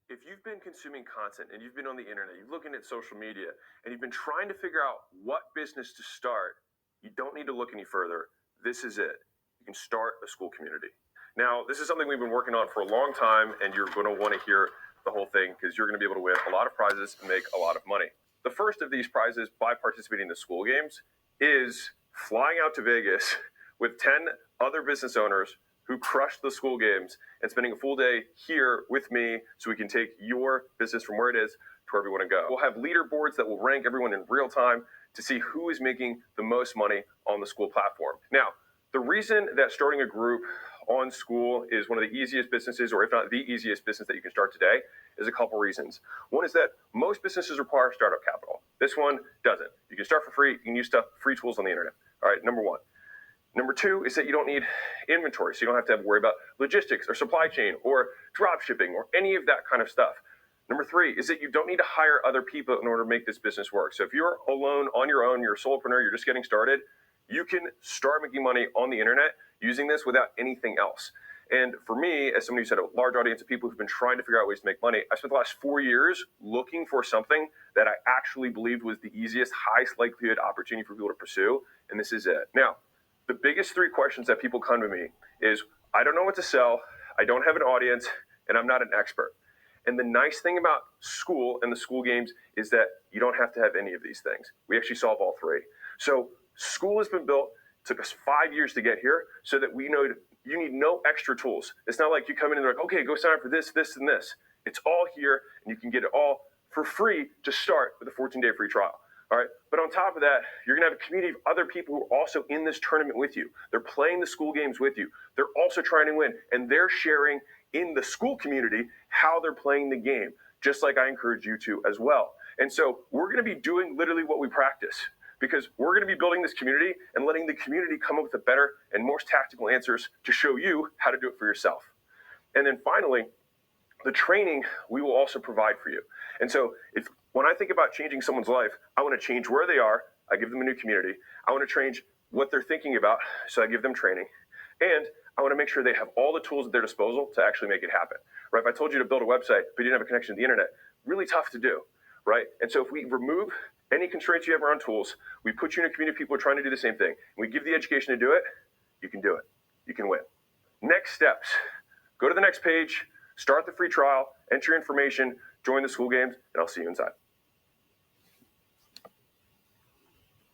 If you've been consuming content and you've been on the internet, you're looking at social media, and you've been trying to figure out what business to start, you don't need to look any further. This is it. You can start a Skool community. Now, this is something we've been working on for a long time, and you're going to want to hear the whole thing because you're going to be able to win a lot of prizes and make a lot of money. The first of these prizes by participating in the Skool games is flying out to Vegas with 10 other business owners who crushed the Skool games and spending a full day here with me so we can take your business from where it is to wherever you want to go. We'll have leaderboards that will rank everyone in real time to see who is making the most money on the Skool platform. Now, the reason that starting a group on Skool is one of the easiest businesses, or if not the easiest business that you can start today, is a couple reasons. One is that most businesses require startup capital. This one doesn't. You can start for free. You can use free tools on the internet. All right, number one. Number two is that you don't need inventory, so you don't have to worry about logistics or supply chain or drop shipping or any of that kind of stuff. Number three is that you don't need to hire other people in order to make this business work. So if you're alone on your own, you're a solopreneur, you're just getting started, you can start making money on the internet using this without anything else. And for me, as somebody who's had a large audience of people who've been trying to figure out ways to make money, I spent the last 4 years looking for something that I actually believed was the easiest, highest likelihood opportunity for people to pursue, and this is it. Now, the biggest three questions that people come to me is, I don't know what to sell, I don't have an audience, and I'm not an expert. And the nice thing about Skool and the Skool games is that you don't have to have any of these things. We actually solve all three. So Skool has been built, took us 5 years to get here, so that we know you need no extra tools. It's not like you come in and they're like, okay, go sign up for this, this, and this. It's all here, and you can get it all for free to start with a 14-day free trial. All right, but on top of that, you're gonna have a community of other people who are also in this tournament with you. They're playing the Skool games with you. They're also trying to win, and they're sharing in the Skool community how they're playing the game, just like I encourage you to as well. And so we're gonna be doing literally what we practice, because we're gonna be building this community and letting the community come up with the better and more tactical answers to show you how to do it for yourself. And then finally, the training we will also provide for you. And so when I think about changing someone's life, I want to change where they are. I give them a new community. I want to change what they're thinking about, so I give them training. And I want to make sure they have all the tools at their disposal to actually make it happen. Right? If I told you to build a website, but you didn't have a connection to the internet, really tough to do. Right? And so if we remove any constraints you have around tools, we put you in a community of people who are trying to do the same thing, and we give the education to do it, you can do it. You can win. Next steps. Go to the next page, start the free trial, enter your information, join the Skool games, and I'll see you inside.